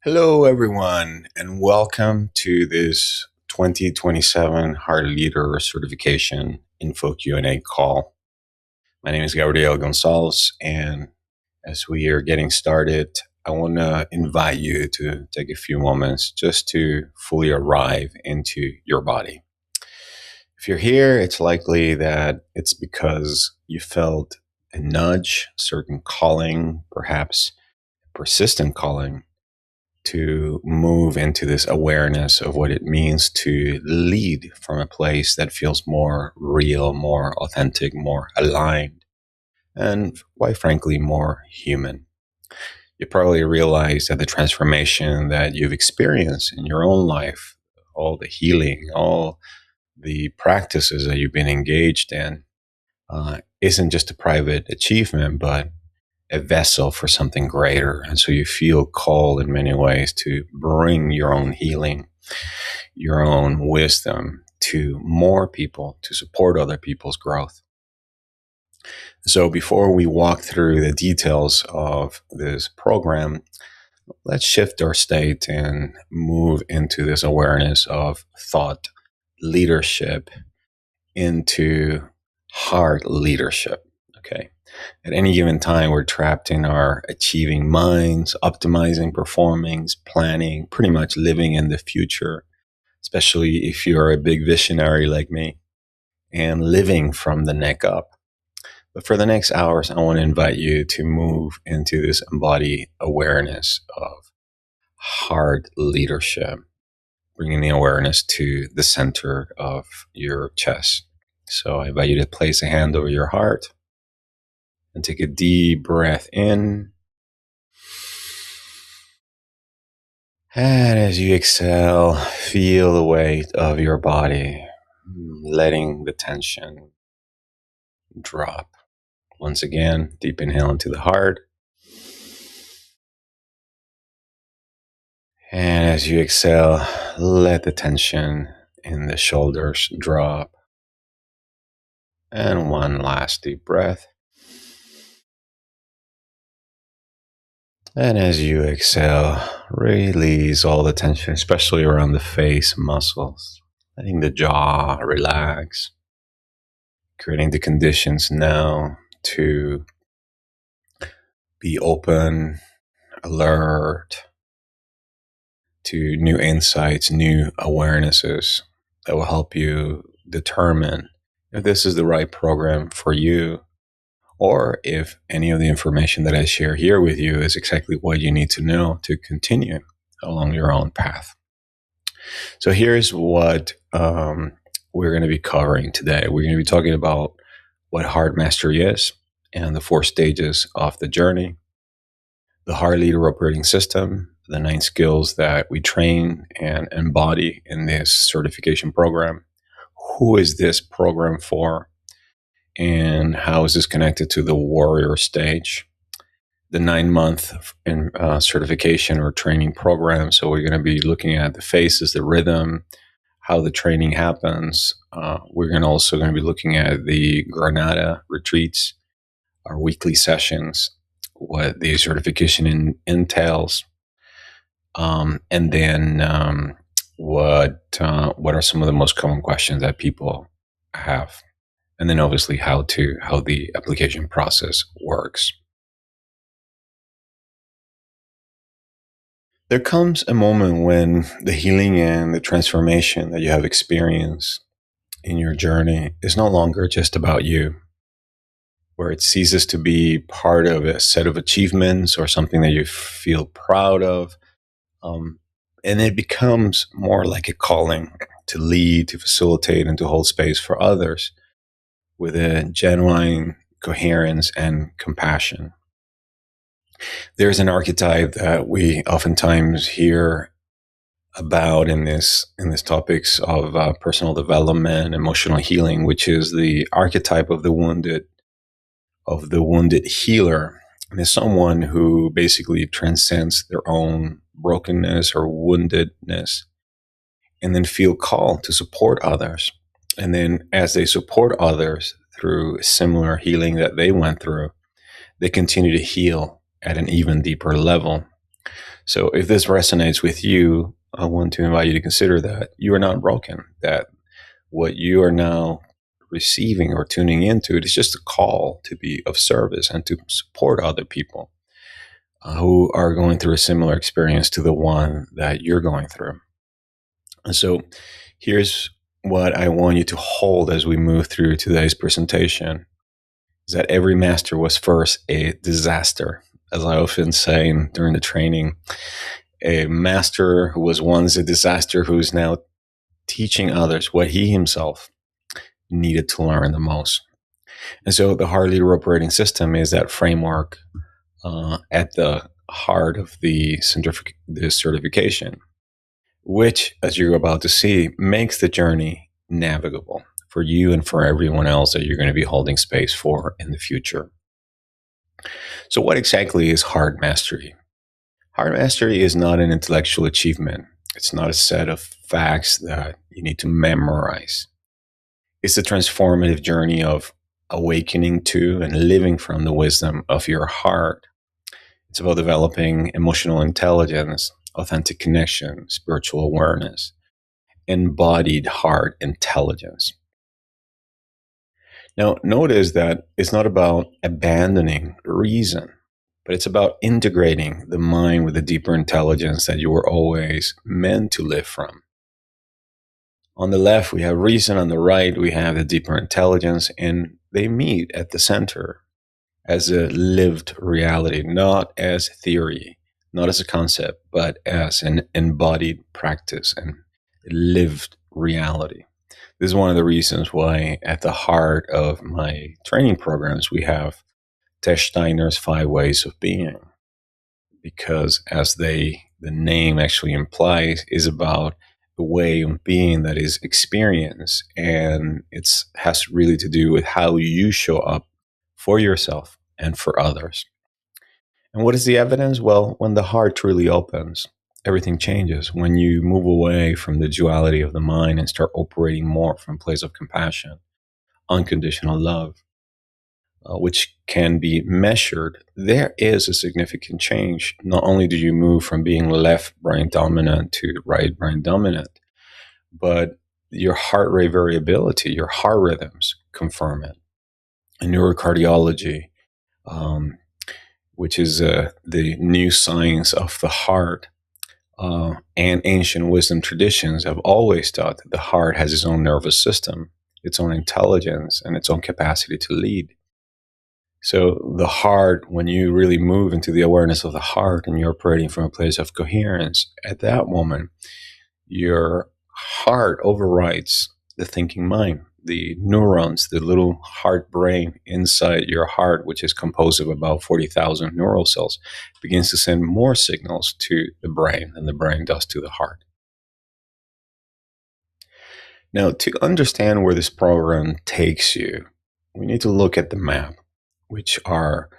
Hello, everyone, and welcome to this 2027 Heart Leader Certification Info Q&A call. My name is Gabriel Gonsalves, and as we are getting started, I want to invite you to take a few moments just to fully arrive into your body. If you're here, it's likely that it's because you felt a nudge, certain calling, perhaps persistent calling to move into this awareness of what it means to lead from a place that feels more real, more authentic, more aligned, and quite frankly, more human. You probably realize that the transformation that you've experienced in your own life, all the healing, all the practices that you've been engaged in, isn't just a private achievement, but a vessel for something greater. And so you feel called in many ways to bring your own healing, your own wisdom to more people, to support other people's growth. So before we walk through the details of this program, let's shift our state and move into this awareness of thought leadership into heart leadership. Okay. At any given time, we're trapped in our achieving minds, optimizing, performing, planning, pretty much living in the future, especially if you're a big visionary like me, and living from the neck up. But for the next hours, I want to invite you to move into this embodied awareness of heart leadership, bringing the awareness to the center of your chest. So I invite you to place a hand over your heart and take a deep breath in. And as you exhale, feel the weight of your body, letting the tension drop. Once again, deep inhale into the heart. And as you exhale, let the tension in the shoulders drop. And one last deep breath. And as you exhale, release all the tension, especially around the face muscles, letting the jaw relax, creating the conditions now to be open, alert to new insights, new awarenesses that will help you determine if this is the right program for you, or if any of the information that I share here with you is exactly what you need to know to continue along your own path. So here's what we're going to be covering today. We're going to be talking about what heart mastery is and the 4 stages of the journey, the heart leader operating system, the 9 skills that we train and embody in this certification program. Who is this program for? And how is this connected to the warrior stage? The 9-month certification or training program. So we're going to be looking at the phases, the rhythm, how the training happens. We're also going to be looking at the Granada retreats, our weekly sessions, what the certification entails, and then what are some of the most common questions that people have, and then obviously how the application process works. There comes a moment when the healing and the transformation that you have experienced in your journey is no longer just about you, where it ceases to be part of a set of achievements or something that you feel proud of. And it becomes more like a calling to lead, to facilitate, and to hold space for others with a genuine coherence and compassion. There's an archetype that we oftentimes hear about in this topics of personal development, emotional healing, which is the archetype of the wounded healer, and is someone who basically transcends their own brokenness or woundedness, and then feel called to support others. And then as they support others through similar healing that they went through, they continue to heal at an even deeper level. So if this resonates with you, I want to invite you to consider that you are not broken, that what you are now receiving or tuning into it is just a call to be of service and to support other people who are going through a similar experience to the one that you're going through. And so here's what I want you to hold as we move through today's presentation is that every master was first a disaster. As I often say during the training, a master who was once a disaster who is now teaching others what he himself needed to learn the most. And so the Heart Leader Operating System is that framework at the heart of the certification, which, as you're about to see, makes the journey navigable for you and for everyone else that you're going to be holding space for in the future. So what exactly is heart mastery? Heart mastery is not an intellectual achievement. It's not a set of facts that you need to memorize. It's a transformative journey of awakening to and living from the wisdom of your heart. It's about developing emotional intelligence, authentic connection, spiritual awareness, embodied heart intelligence. Now, notice that it's not about abandoning reason, but it's about integrating the mind with the deeper intelligence that you were always meant to live from. On the left, we have reason. On the right, we have the deeper intelligence, and they meet at the center as a lived reality, not as theory, not as a concept, but as an embodied practice and lived reality. This is one of the reasons why at the heart of my training programs, we have Tesh Steiner's 5 Ways of Being, because as the name actually implies, is about a way of being that is experienced, and it has really to do with how you show up for yourself and for others. And what is the evidence? Well, when the heart truly opens, everything changes. When you move away from the duality of the mind and start operating more from a place of compassion, unconditional love, which can be measured, there is a significant change. Not only do you move from being left brain dominant to right brain dominant, but your heart rate variability, your heart rhythms confirm it. And neurocardiology, which is the new science of the heart, and ancient wisdom traditions have always taught that the heart has its own nervous system, its own intelligence, and its own capacity to lead. So the heart, when you really move into the awareness of the heart and you're operating from a place of coherence, at that moment, your heart overrides the thinking mind. The neurons, the little heart brain inside your heart, which is composed of about 40,000 neural cells, begins to send more signals to the brain than the brain does to the heart. Now, to understand where this program takes you, we need to look at the map, which are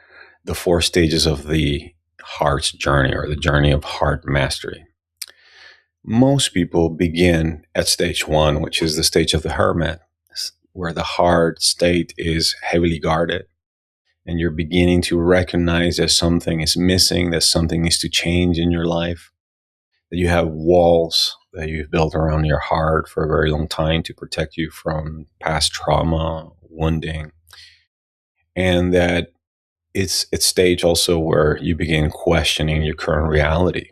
the 4 stages of the heart's journey, or the journey of heart mastery. Most people begin at stage 1, which is the stage of the hermit, where the heart state is heavily guarded, and you're beginning to recognize that something is missing, that something needs to change in your life, that you have walls that you've built around your heart for a very long time to protect you from past trauma, wounding, and that it's stage also where you begin questioning your current reality,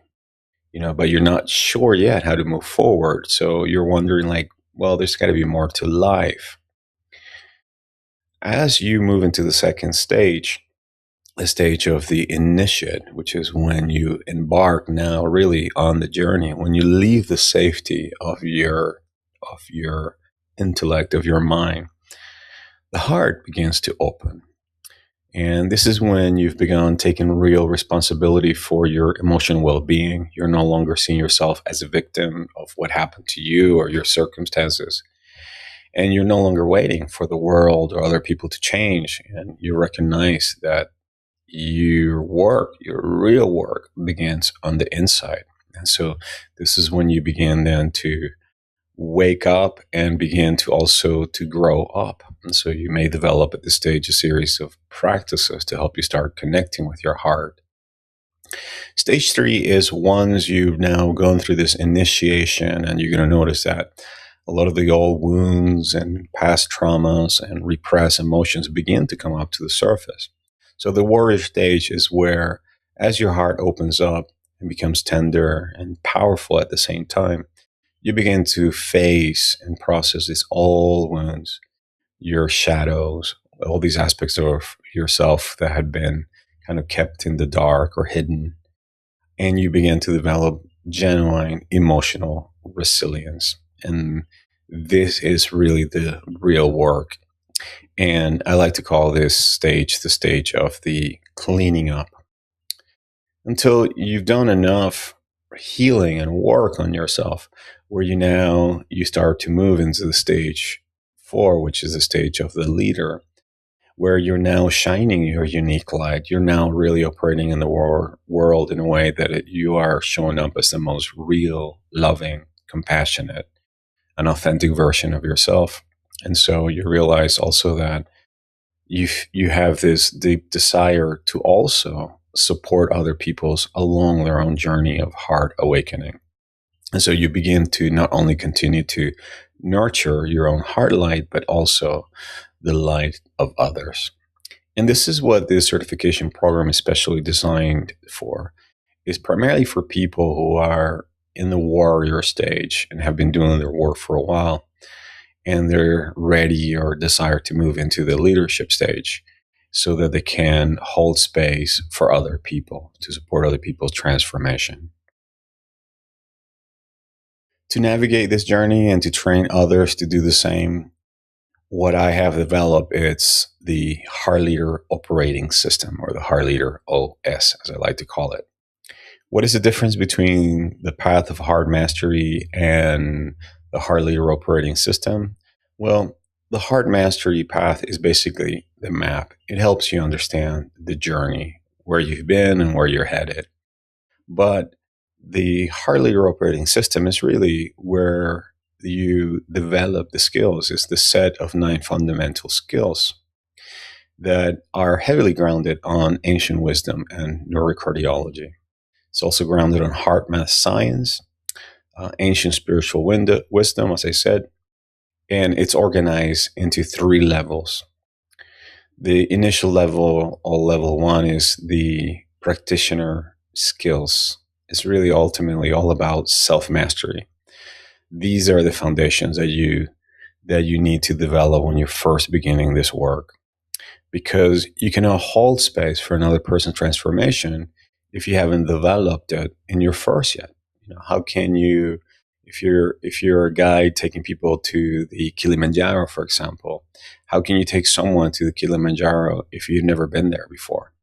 but you're not sure yet how to move forward. So you're wondering, like, well, there's got to be more to life. As you move into the second stage, the stage of the initiate, which is when you embark now really on the journey, when you leave the safety of your intellect, of your mind, the heart begins to open. And this is when you've begun taking real responsibility for your emotional well-being. You're no longer seeing yourself as a victim of what happened to you or your circumstances. And you're no longer waiting for the world or other people to change. And you recognize that your work, your real work, begins on the inside. And so this is when you begin then to wake up and begin to also to grow up. And so you may develop at this stage a series of practices to help you start connecting with your heart. Stage three is once you've now gone through this initiation, and you're going to notice that a lot of the old wounds and past traumas and repressed emotions begin to come up to the surface. So the warrior stage is where, as your heart opens up and becomes tender and powerful at the same time, you begin to face and process these old wounds, your shadows, all these aspects of yourself that had been kind of kept in the dark or hidden, and you begin to develop genuine emotional resilience. And this is really the real work. And I like to call this stage the stage of the cleaning up. Until you've done enough healing and work on yourself, where you start to move into the stage four, which is the stage of the leader, where you're now shining your unique light. You're now really operating in the world in a way that you are showing up as the most real, loving, compassionate, and authentic version of yourself. And so you realize also that you have this deep desire to also support other people's along their own journey of heart awakening. And so you begin to not only continue to nurture your own heart light, but also the light of others. And this is what this certification program is specially designed for, is primarily for people who are in the warrior stage and have been doing their work for a while, and they're ready or desire to move into the leadership stage so that they can hold space for other people, to support other people's transformation. To navigate this journey and to train others to do the same, what I have developed, it's the Heart Leader Operating System, or the Heart Leader OS, as I like to call it. What is the difference between the path of heart mastery and the Heart Leader Operating System? Well, the heart mastery path is basically the map. It helps you understand the journey, where you've been and where you're headed. But the Heart Leader Operating System is really where you develop the skills. It's the set of 9 fundamental skills that are heavily grounded on ancient wisdom and neurocardiology. It's also grounded on heart math science, ancient spiritual wisdom, as I said, and it's organized into 3 levels. The initial level, or level 1, is the practitioner skills. It's really ultimately all about self-mastery. These are the foundations that you need to develop when you're first beginning this work, because you cannot hold space for another person's transformation if you haven't developed it in your first yet. How can you, if you're a guide taking people to the Kilimanjaro, for example, how can you take someone to the Kilimanjaro if you've never been there before?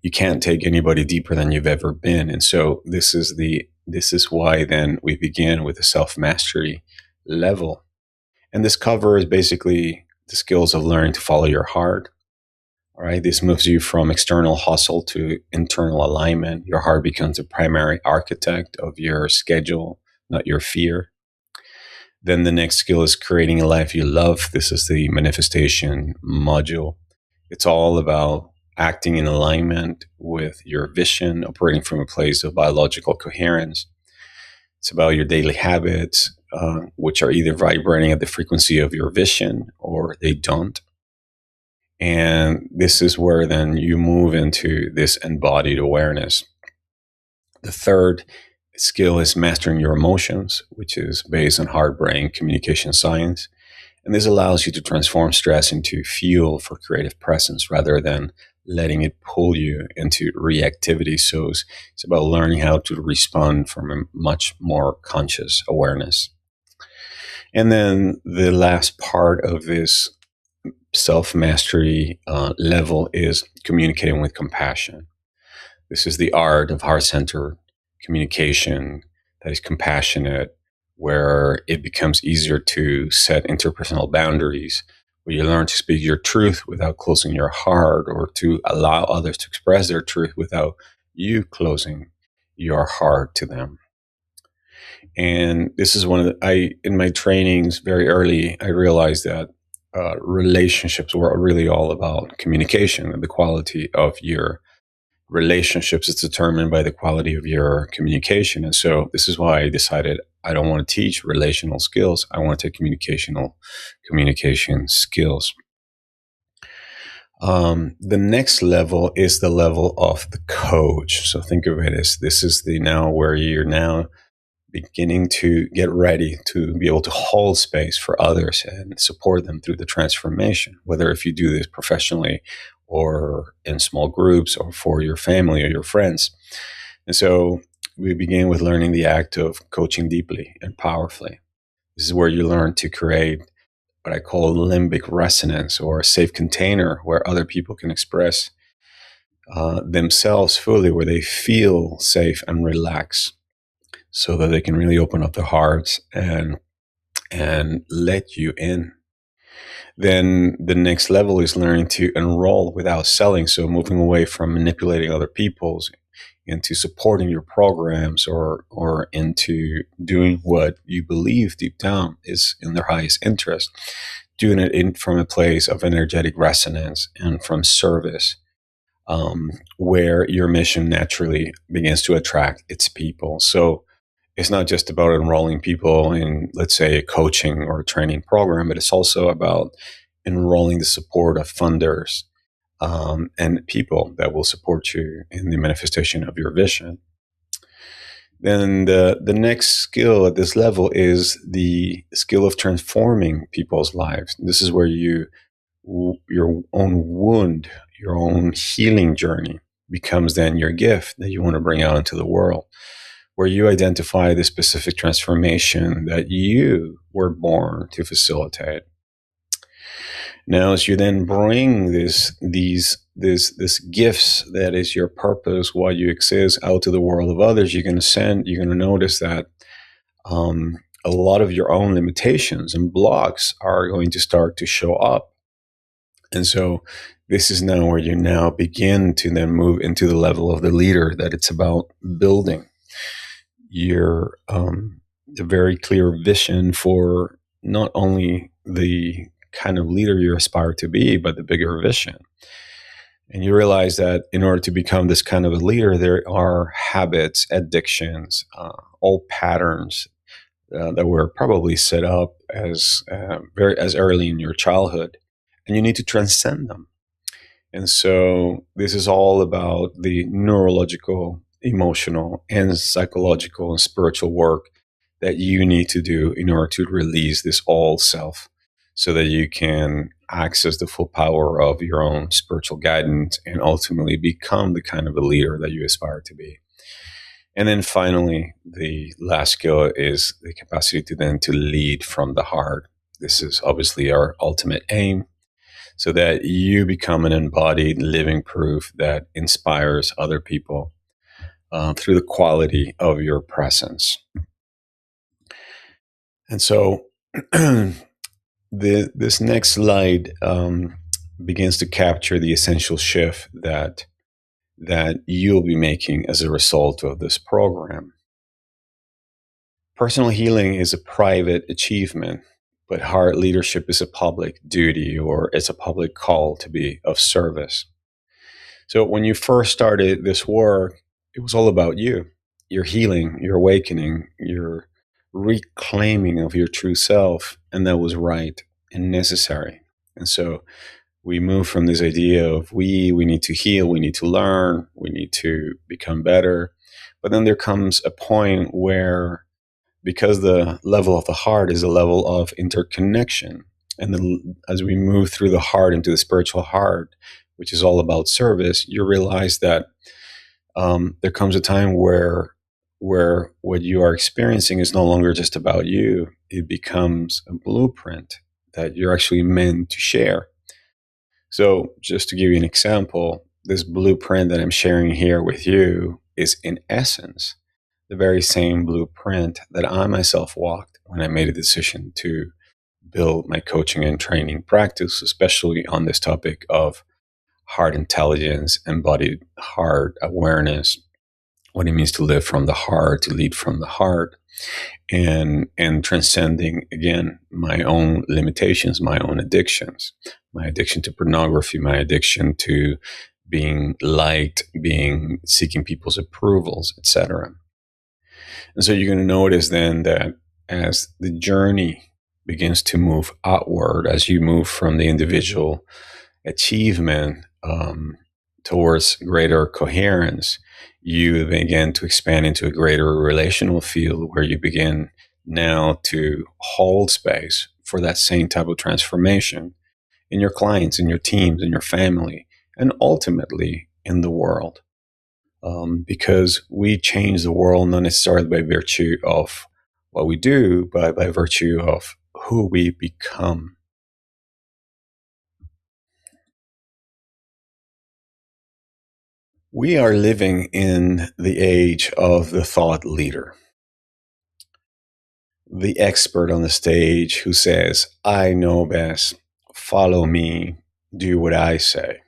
You can't take anybody deeper than you've ever been. And so this is why then we begin with the self-mastery level. And this covers basically the skills of learning to follow your heart. All right. This moves you from external hustle to internal alignment. Your heart becomes the primary architect of your schedule, not your fear. Then the next skill is creating a life you love. This is the manifestation module. It's all about acting in alignment with your vision, operating from a place of biological coherence. It's about your daily habits, which are either vibrating at the frequency of your vision or they don't. And this is where then you move into this embodied awareness. The third skill is mastering your emotions, which is based on heart-brain communication science. And this allows you to transform stress into fuel for creative presence rather than letting it pull you into reactivity. So it's about learning how to respond from a much more conscious awareness. And then the last part of this self-mastery level is communicating with compassion. This is the art of heart-centered communication that is compassionate, where it becomes easier to set interpersonal boundaries, where you learn to speak your truth without closing your heart, or to allow others to express their truth without you closing your heart to them. And this is in my trainings very early, I realized that relationships were really all about communication and the quality of your relationships is determined by the quality of your communication. And so this is why I decided I don't want to teach relational skills. I want to take communication skills. The next level is the level of the coach. So think of it as this is the now where you're now beginning to get ready to be able to hold space for others and support them through the transformation, whether if you do this professionally or in small groups or for your family or your friends. And so we begin with learning the act of coaching deeply and powerfully. This is where you learn to create what I call limbic resonance, or a safe container where other people can express themselves fully, where they feel safe and relaxed, so that they can really open up their hearts and let you in. Then the next level is learning to enroll without selling. So moving away from manipulating other people's into supporting your programs, or into doing what you believe deep down is in their highest interest, doing it from a place of energetic resonance and from service, where your mission naturally begins to attract its people. So it's not just about enrolling people in, let's say, a coaching or a training program, but it's also about enrolling the support of funders, and people that will support you in the manifestation of your vision. Then the next skill at this level is the skill of transforming people's lives. This is where your own wound, your own healing journey becomes then your gift that you want to bring out into the world, where you identify the specific transformation that you were born to facilitate. Now, as you then bring these gifts that is your purpose, why you exist, out to the world of others, you're going to notice that a lot of your own limitations and blocks are going to start to show up. And so this is now where you now begin to then move into the level of the leader, that it's about building your a very clear vision for not only the kind of leader you aspire to be, but the bigger vision. And you realize that in order to become this kind of a leader, there are habits, addictions, old patterns that were probably set up as early in your childhood, and you need to transcend them. And so this is all about the neurological, emotional, and psychological and spiritual work that you need to do in order to release this old self, so that you can access the full power of your own spiritual guidance and ultimately become the kind of a leader that you aspire to be. And then finally, the last skill is the capacity to lead from the heart. This is obviously our ultimate aim, so that you become an embodied living proof that inspires other people through the quality of your presence. And so this next slide begins to capture the essential shift that you'll be making as a result of this program. Personal healing is a private achievement, but heart leadership is a public duty, or it's a public call to be of service. So when you first started this work, it was all about you, your healing, your awakening, your reclaiming of your true self, and that was right and necessary. And so we move from this idea of we need to heal, we need to learn, we need to become better. But then there comes a point where, because the level of the heart is a level of interconnection, and then as we move through the heart into the spiritual heart, which is all about service, you realize that there comes a time where what you are experiencing is no longer just about you. It becomes a blueprint that you're actually meant to share. So just to give you an example, this blueprint that I'm sharing here with you is in essence the very same blueprint that I myself walked when I made a decision to build my coaching and training practice, especially on this topic of heart intelligence, embodied heart awareness, what it means to live from the heart, to lead from the heart, and transcending, again, my own limitations, my own addictions, my addiction to pornography, my addiction to being liked, being seeking people's approvals, etc. And so you're going to notice then that as the journey begins to move outward, as you move from the individual achievement towards greater coherence, you begin to expand into a greater relational field where you begin now to hold space for that same type of transformation in your clients, in your teams, in your family, and ultimately in the world. Because we change the world not necessarily by virtue of what we do, but by virtue of who we become. We are living in the age of the thought leader, the expert on the stage who says, I know best, follow me, do what I say.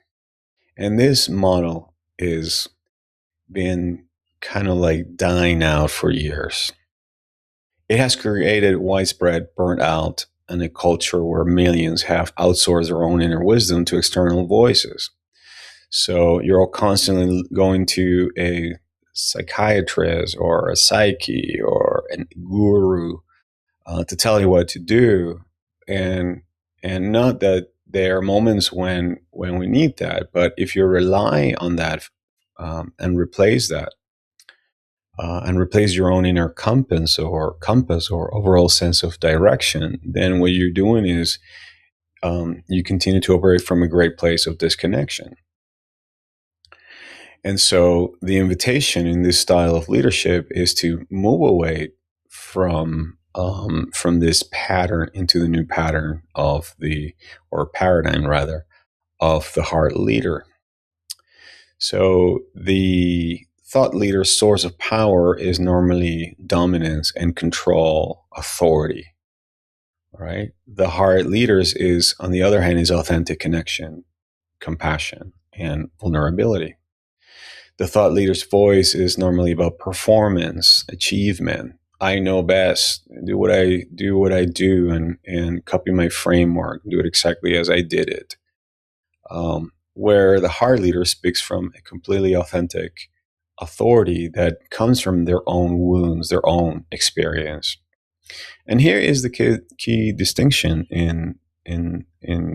And this model is been kind of like dying out for years. It has created widespread burnout and a culture where millions have outsourced their own inner wisdom to external voices. So you're all constantly going to a psychiatrist or a psyche or a guru to tell you what to do, and not that there are moments when we need that, but if you rely on that and replace that and replace your own inner compass or overall sense of direction, then what you're doing is you continue to operate from a great place of disconnection. And so the invitation in this style of leadership is to move away from this pattern into the new pattern of the, or paradigm rather, of the heart leader. So the thought leader's source of power is normally dominance and control, authority, right? The heart leaders is, on the other hand, is authentic connection, compassion, and vulnerability. The thought leader's voice is normally about performance, achievement. I know best. Do what I do, and copy my framework. Do it exactly as I did it. Where the heart leader speaks from a completely authentic authority that comes from their own wounds, their own experience. And here is the key distinction in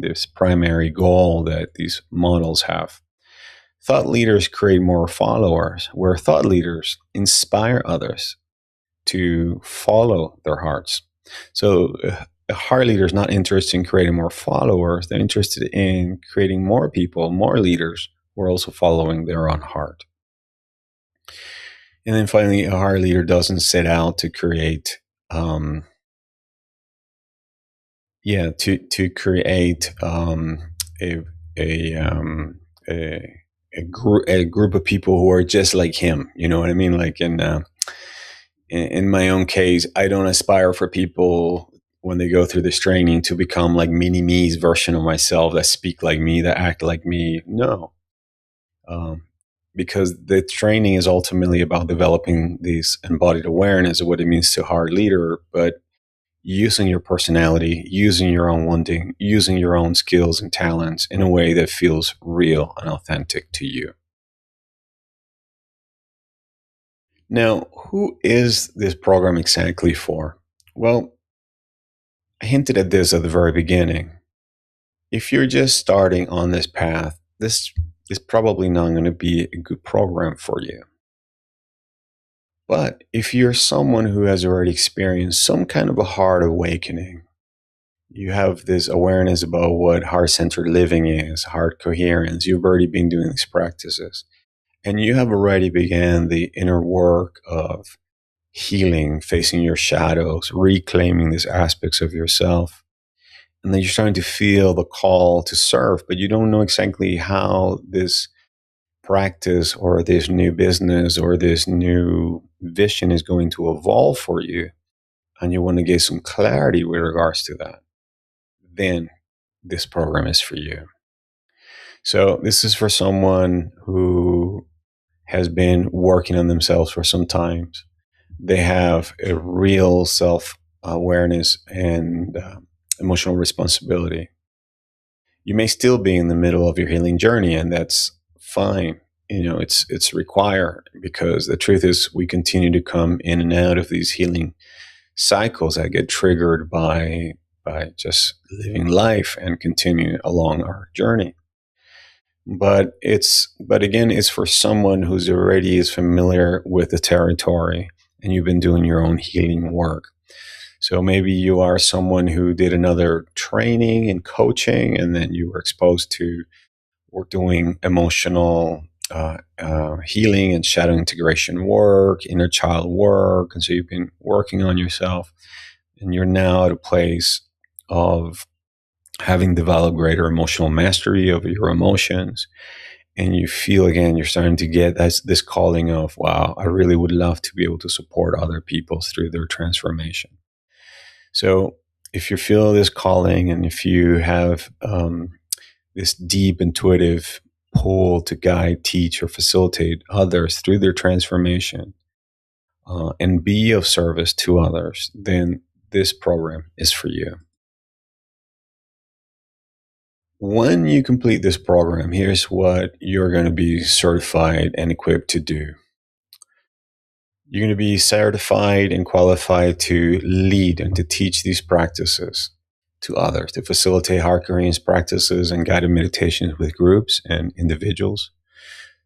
this primary goal that these models have. Thought leaders create more followers, where thought leaders inspire others to follow their hearts. So a heart leader is not interested in creating more followers. They're interested in creating more people, more leaders who are also following their own heart. And then finally, a heart leader doesn't set out to create, to create a a, um, a group of people who are just like him. You know what I mean? Like in my own case, I don't aspire for people when they go through this training to become like mini me's version of myself that speak like me, that act like me. No, because the training is ultimately about developing this embodied awareness of what it means to heart leader, but using your personality, using your own wounding, using your own skills and talents in a way that feels real and authentic to you. Now, who is this program exactly for? Well, I hinted at this at the very beginning. If you're just starting on this path, this is probably not going to be a good program for you. But if you're someone who has already experienced some kind of a heart awakening, you have this awareness about what heart-centered living is, heart coherence, you've already been doing these practices, and you have already began the inner work of healing, facing your shadows, reclaiming these aspects of yourself. And then you're starting to feel the call to serve, but you don't know exactly how this practice or this new business or this new vision is going to evolve for you. And you want to get some clarity with regards to that. Then this program is for you. So this is for someone who has been working on themselves for some time. They have a real self-awareness and emotional responsibility. You may still be in the middle of your healing journey, and that's fine. It's required, because the truth is we continue to come in and out of these healing cycles that get triggered by just living life and continue along our journey. But again, it's for someone who's already is familiar with the territory, and you've been doing your own healing work. So maybe you are someone who did another training and coaching, and then you were exposed to or doing emotional healing and shadow integration work, inner child work. And so you've been working on yourself, and you're now at a place of having developed greater emotional mastery over your emotions. And you feel, again, you're starting to get this calling of, wow, I really would love to be able to support other people through their transformation. So if you feel this calling, and if you have this deep intuitive pull to guide, teach, or facilitate others through their transformation, and be of service to others, then this program is for you. When you complete this program, here's what you're going to be certified and equipped to do. You're going to be certified and qualified to lead and to teach these practices to others, to facilitate heart coherence practices and guided meditations with groups and individuals,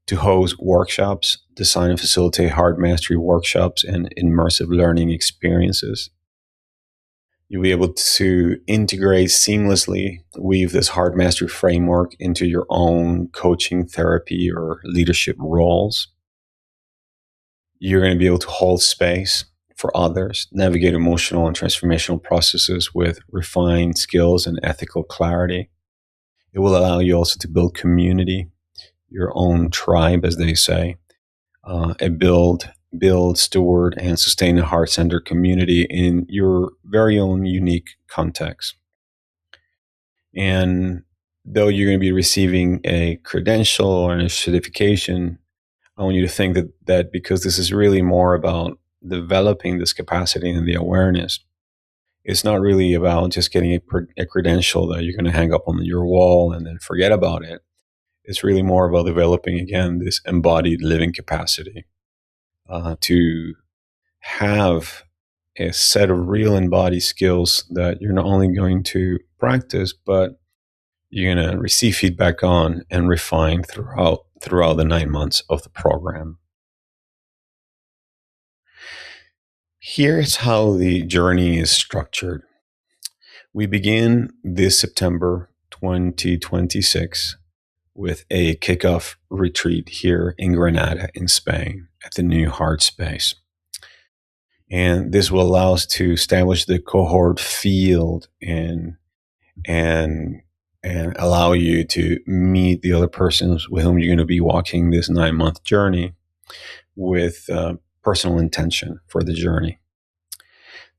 to host workshops, design and facilitate heart mastery workshops and immersive learning experiences. You'll be able to integrate seamlessly, weave this heart mastery framework into your own coaching, therapy, or leadership roles. You're going to be able to hold space for others, navigate emotional and transformational processes with refined skills and ethical clarity. It will allow you also to build community, your own tribe, as they say, build, steward, and sustain a heart-centered community in your very own unique context. And though you're going to be receiving a credential or a certification, I want you to think that because this is really more about developing this capacity and the awareness, it's not really about just getting a credential that you're going to hang up on your wall and then forget about it. It's really more about developing, again, this embodied living capacity to have a set of real embodied skills that you're not only going to practice, but you're going to receive feedback on and refine throughout the 9 months of the program. Here's how the journey is structured. We begin this September 2026 with a kickoff retreat here in Granada, in Spain, at the New Heart Space. And this will allow us to establish the cohort field and allow you to meet the other persons with whom you're going to be walking this 9-month journey with personal intention for the journey.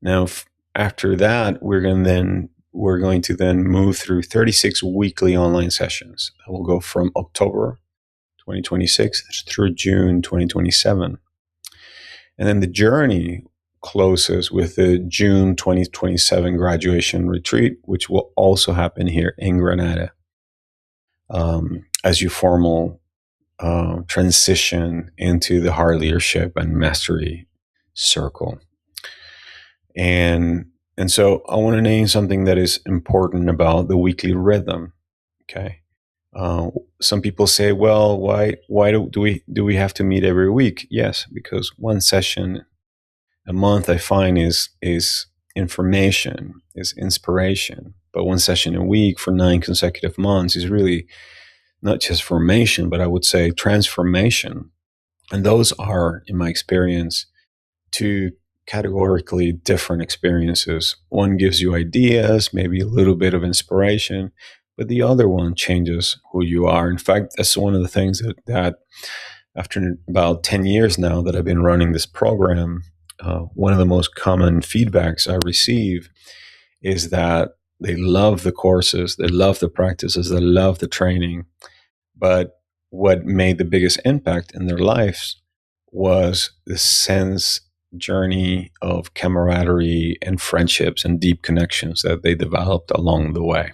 Now, after that, we're going to then move through 36 weekly online sessions that will go from October 2026 through June 2027. And then the journey closes with the June 2027 graduation retreat, which will also happen here in Granada, as you formal transition into the heart leadership and mastery circle. And so I want to name something that is important about the weekly rhythm. Okay. Some people say, well, why do we have to meet every week? Yes, because one session a month, I find, is information, is inspiration. But one session a week for 9 consecutive months is really not just formation, but I would say transformation. And those are, in my experience, 2 categorically different experiences. One gives you ideas, maybe a little bit of inspiration, but the other one changes who you are. In fact, that's one of the things that after about 10 years now that I've been running this program, one of the most common feedbacks I receive is that they love the courses, they love the practices, they love the training, but what made the biggest impact in their lives was the sense journey of camaraderie and friendships and deep connections that they developed along the way.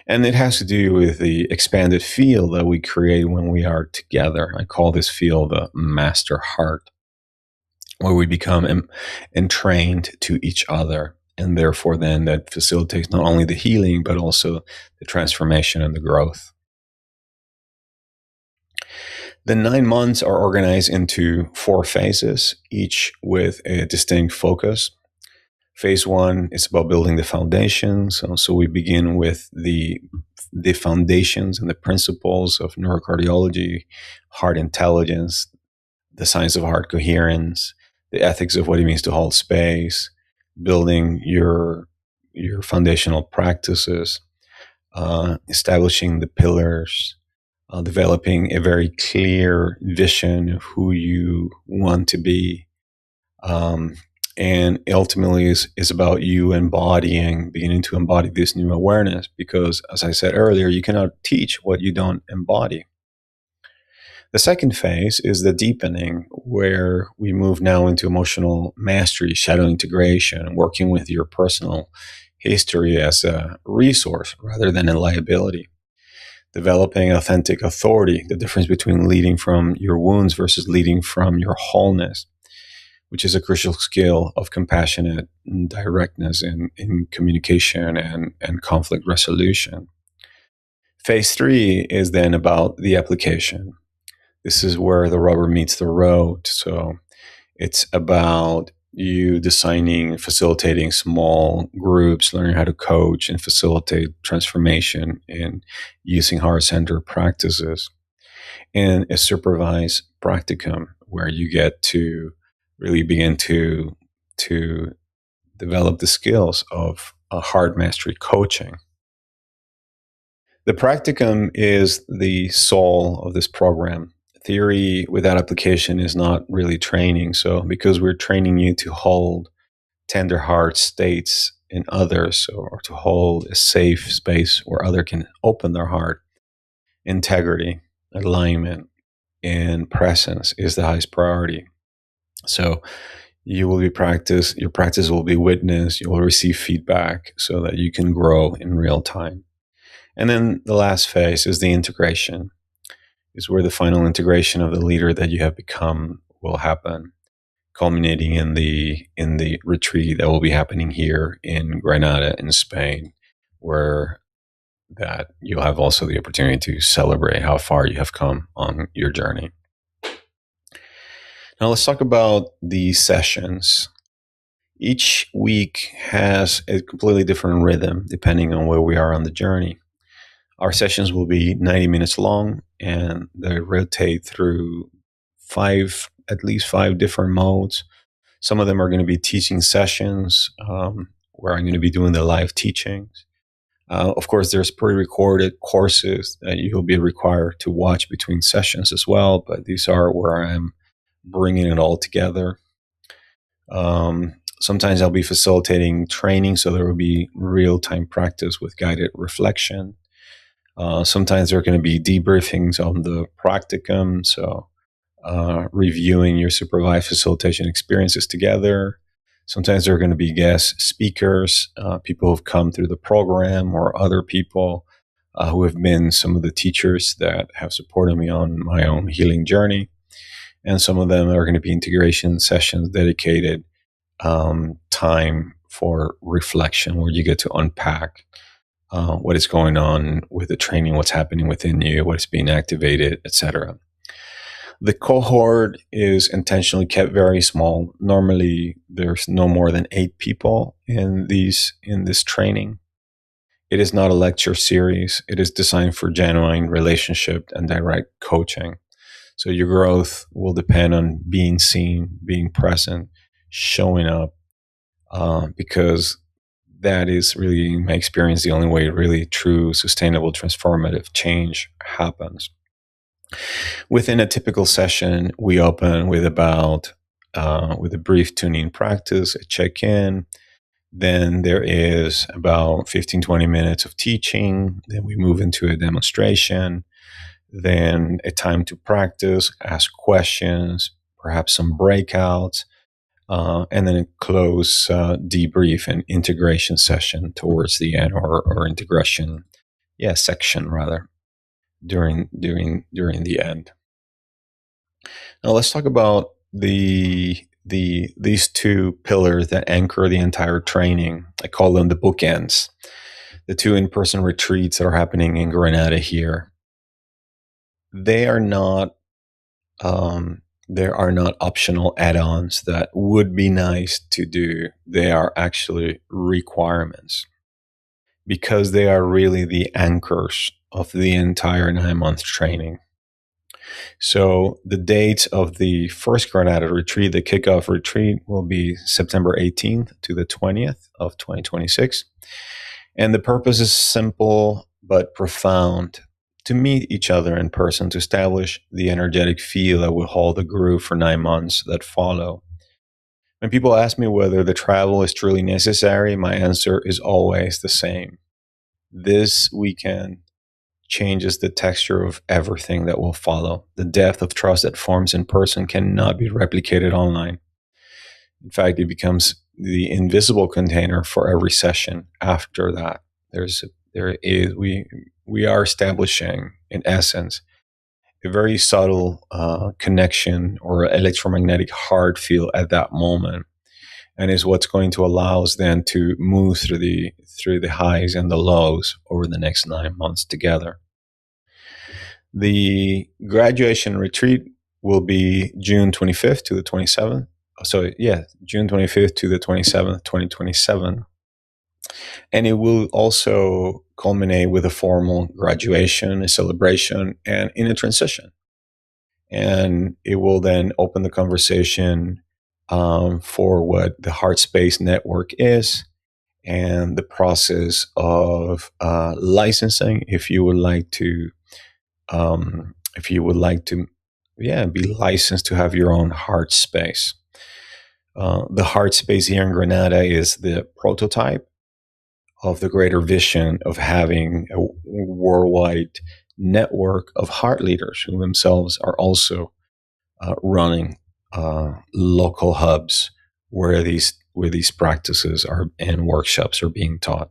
And it has to do with the expanded field that we create when we are together. I call this field the master heart, where we become entrained to each other. And therefore, then that facilitates not only the healing, but also the transformation and the growth. The 9 months are organized into 4 phases, each with a distinct focus. Phase 1 is about building the foundations. So we begin with the foundations and the principles of neurocardiology, heart intelligence, the science of heart coherence, the ethics of what it means to hold space, building your foundational practices, establishing the pillars, developing a very clear vision of who you want to be. And ultimately is about you beginning to embody this new awareness, because as I said earlier, you cannot teach what you don't embody. The second phase is the deepening, where we move now into emotional mastery, shadow integration, working with your personal history as a resource rather than a liability. Developing authentic authority, the difference between leading from your wounds versus leading from your wholeness, which is a crucial skill of compassionate directness in communication and conflict resolution. Phase 3 is then about the application. This is where the rubber meets the road. So it's about you designing, facilitating small groups, learning how to coach and facilitate transformation and using heart-centered practices, and a supervised practicum where you get to really begin to develop the skills of heart mastery coaching. The practicum is the soul of this program. Theory without application is not really training. So because we're training you to hold tender heart states in others, or to hold a safe space where other can open their heart, integrity, alignment, and presence is the highest priority. So your practice will be witnessed, you will receive feedback so that you can grow in real time. And then the last phase is the integration, is where the final integration of the leader that you have become will happen, culminating in the retreat that will be happening here in Granada in Spain, where that you'll have also the opportunity to celebrate how far you have come on your journey. Now let's talk about the sessions. Each week has a completely different rhythm depending on where we are on the journey. Our sessions will be 90 minutes long, and they rotate through at least five different modes. Some of them are going to be teaching sessions, where I'm going to be doing the live teachings. Of course, there's pre-recorded courses that you'll be required to watch between sessions as well, but these are where I'm bringing it all together. Sometimes I'll be facilitating training, so there will be real-time practice with guided reflection. Sometimes there are going to be debriefings on the practicum, so reviewing your supervised facilitation experiences together. Sometimes there are going to be guest speakers, people who've come through the program, or other people who have been some of the teachers that have supported me on my own healing journey. And some of them are going to be integration sessions, dedicated time for reflection, where you get to unpack what is going on with the training, what's happening within you, what is being activated, etc. The cohort is intentionally kept very small. Normally, there's no more than 8 people in this training. It is not a lecture series. It is designed for genuine relationship and direct coaching. So your growth will depend on being seen, being present, showing up, because that is really, in my experience, the only way really true, sustainable, transformative change happens. Within a typical session, we open with with a brief tuning practice, a check-in. Then there is about 15-20 minutes of teaching. Then we move into a demonstration. Then a time to practice, ask questions, perhaps some breakouts, and then a close debrief and integration session towards the end, or integration section rather, during the end. Now let's talk about these two pillars that anchor the entire training. I call them the bookends. The two in-person retreats that are happening in Granada here. They are not there are not optional add-ons that would be nice to do. They are actually requirements because they are really the anchors of the entire 9-month training. So the date of the first Granada retreat, the kickoff retreat, will be September 18th to the 20th of 2026. And the purpose is simple but profound: to meet each other in person, to establish the energetic feel that will hold the group for 9 months that follow. When people ask me whether the travel is truly necessary, my answer is always the same. This weekend changes the texture of everything that will follow. The depth of trust that forms in person cannot be replicated online. In fact, it becomes the invisible container for every session after that. We are establishing, in essence, a very subtle connection or electromagnetic heart feel at that moment, and is what's going to allow us then to move through the highs and the lows over the next 9 months together. The graduation retreat will be June 25th to the 27th. So yeah, June 25th to the 27th, 2027. And it will also culminate with a formal graduation, a celebration, and in a transition. And it will then open the conversation for what the Heart Space Network is and the process of licensing. If you would like to, be licensed to have your own heart space. The heart space here in Granada is the prototype of the greater vision of having a worldwide network of heart leaders who themselves are also running local hubs where these practices are and workshops are being taught.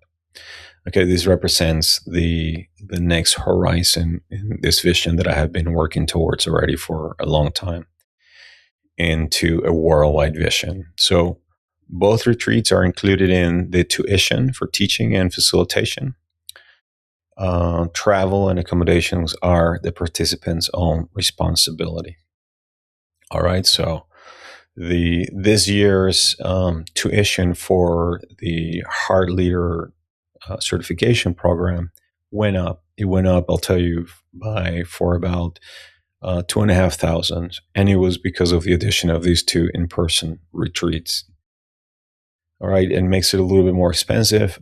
Okay, this represents the next horizon in this vision that I have been working towards already for a long time, into a worldwide vision. So both retreats are included in the tuition for teaching and facilitation. Travel and accommodations are the participants' own responsibility. All right, so this year's tuition for the Heart Leader certification program went up. It went up, I'll tell you, for about $2,500, and it was because of the addition of these two in-person retreats. All right, it makes it a little bit more expensive,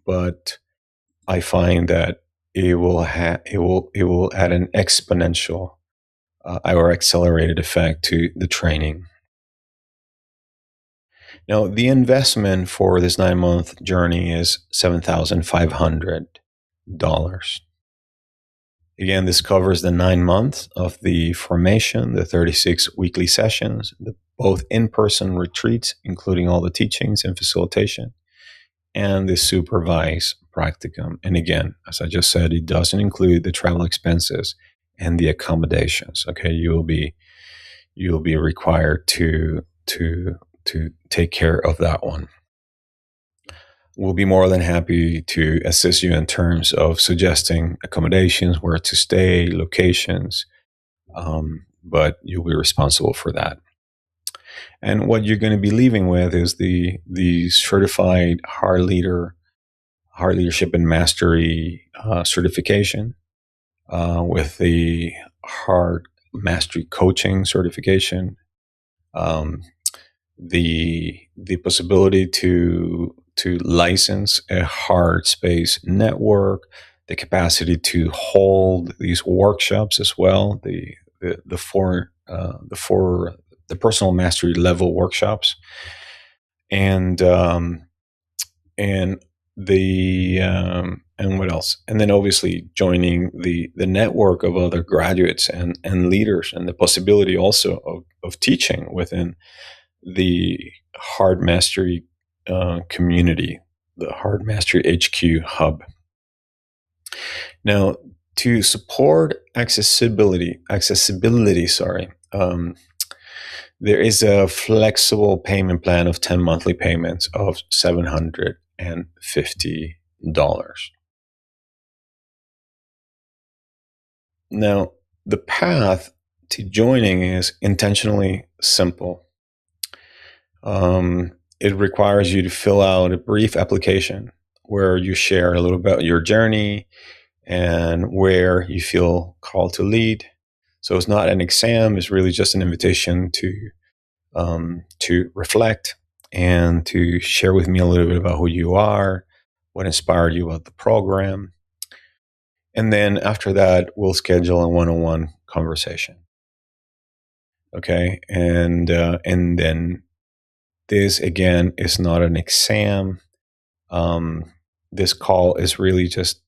but I find that it will add an exponential or accelerated effect to the training. Now, the investment for this 9-month journey is $7,500. Again, this covers the 9 months of the formation, the 36 weekly sessions, both in-person retreats, including all the teachings and facilitation, and the supervised practicum. And again, as I just said, it doesn't include the travel expenses and the accommodations. Okay, you'll be required to take care of that one. We'll be more than happy to assist you in terms of suggesting accommodations, where to stay, locations, but you'll be responsible for that. And what you're going to be leaving with is the certified heart leadership and mastery certification, with the heart mastery coaching certification, the possibility to license a heart space network, the capacity to hold these workshops as well, the personal mastery level workshops, and what else? And then obviously joining the network of other graduates and leaders, and the possibility also of teaching within the Heart Mastery community, the Heart Mastery HQ hub. Now, to support accessibility, there is a flexible payment plan of 10 monthly payments of $750. Now, the path to joining is intentionally simple. It requires you to fill out a brief application where you share a little about your journey and where you feel called to lead. So it's not an exam; it's really just an invitation to reflect and to share with me a little bit about who you are, what inspired you about the program, and then after that, we'll schedule a one-on-one conversation. Okay, and then this again is not an exam. Um, this call is really just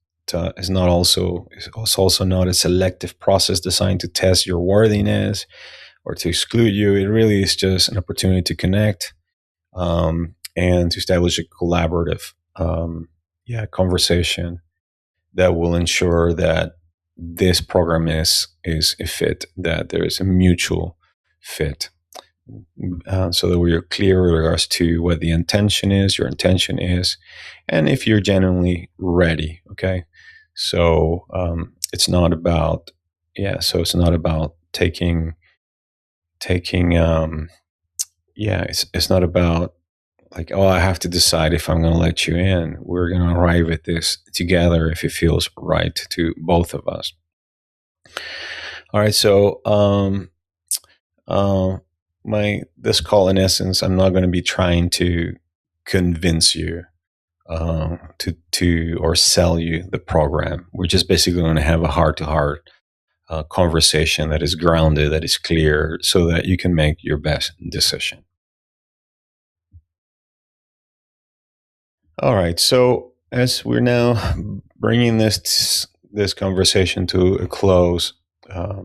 is not also is also not a selective process designed to test your worthiness or to exclude you. It really is just an opportunity to connect and to establish a collaborative conversation that will ensure that this program is a fit, that there is a mutual fit, so that we are clear with regards to what the intention is, your intention is, and if you're genuinely ready. Okay, so it's not about so it's not about taking it's not about like, oh, I have to decide if I'm going to let you in. We're going to arrive at this together if it feels right to both of us. All right, so my this call, in essence, I'm not going to be trying to convince you to or sell you the program. We're just basically going to have a heart to heart conversation that is grounded, that is clear, so that you can make your best decision. All right. So as we're now bringing this conversation to a close, I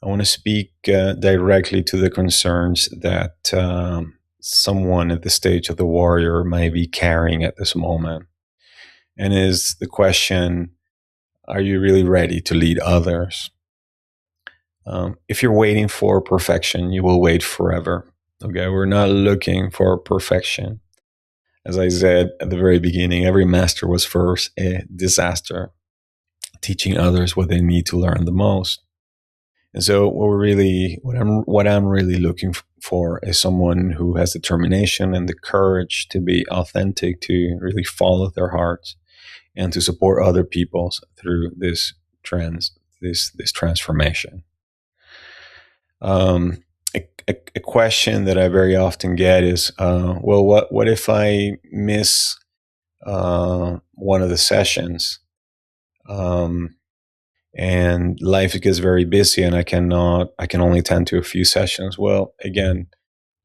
want to speak directly to the concerns that someone at the stage of the warrior may be carrying at this moment, and is the question: are you really ready to lead others? If you're waiting for perfection, you will wait forever. Okay, we're not looking for perfection. As I said at the very beginning, every master was first a disaster, teaching others what they need to learn the most. And so, what I'm really looking for is someone who has determination and the courage to be authentic, to really follow their hearts, and to support other people through this transformation. A question that I very often get is, well, what if I miss one of the sessions, and life gets very busy, and I can only attend to a few sessions? Well, again,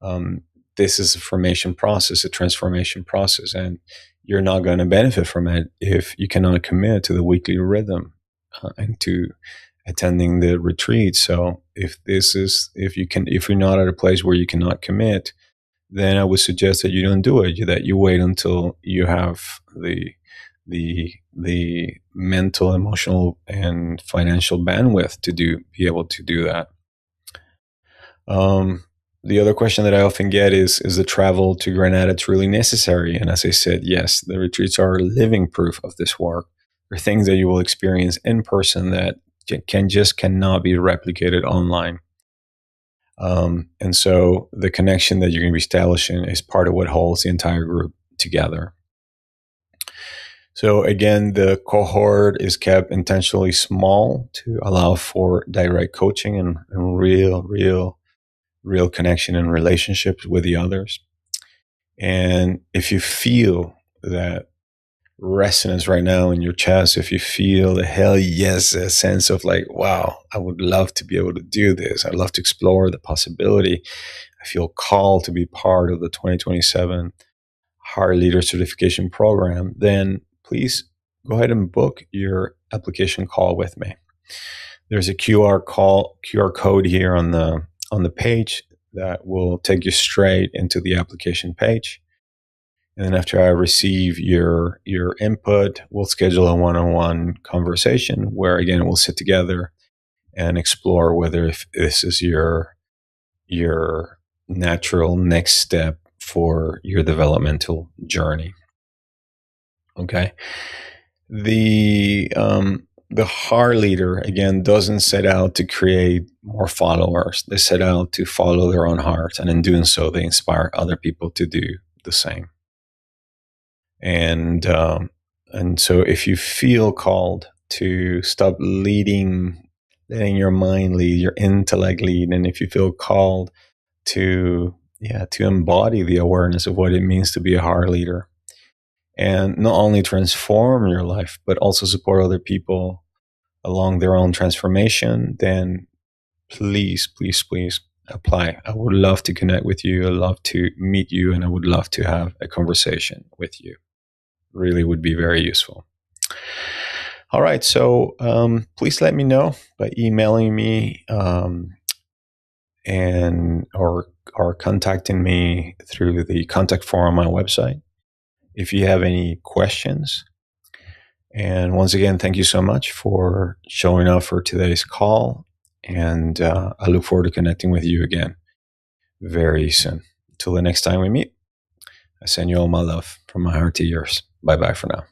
um, this is a formation process, a transformation process, and you're not going to benefit from it if you cannot commit to the weekly rhythm and to attending the retreat. So if you're not at a place where you cannot commit, then I would suggest that you don't do it. That you wait until you have the mental, emotional, and financial bandwidth to be able to do that. The other question that I often get is the travel to Granada truly necessary? And as I said, yes, the retreats are living proof of this work. There are things that you will experience in person that cannot be replicated online. And so the connection that you're going to be establishing is part of what holds the entire group together. So again, the cohort is kept intentionally small to allow for direct coaching and real connection and relationships with the others. And if you feel that resonance right now in your chest, if you feel the hell yes, a sense of like, wow, I would love to be able to do this, I'd love to explore the possibility, I feel called to be part of the 2027 Heart Leader Certification Program, then please go ahead and book your application call with me. There's a QR code here on the page that will take you straight into the application page. And then after I receive your input, we'll schedule a one-on-one conversation where, again, we'll sit together and explore whether if this is your natural next step for your developmental journey. Okay. The heart leader, again, doesn't set out to create more followers. They set out to follow their own heart, and in doing so, they inspire other people to do the same. And so, if you feel called to stop letting your mind lead, your intellect lead, and if you feel called to embody the awareness of what it means to be a heart leader, and not only transform your life, but also support other people along their own transformation, then please, please, please apply. I would love to connect with you. I'd love to meet you, and I would love to have a conversation with you. Really would be very useful. All right. So please let me know by emailing me or contacting me through the contact form on my website if you have any questions. And once again, thank you so much for showing up for today's call. And I look forward to connecting with you again very soon. Till the next time we meet, I send you all my love from my heart to yours. Bye-bye for now.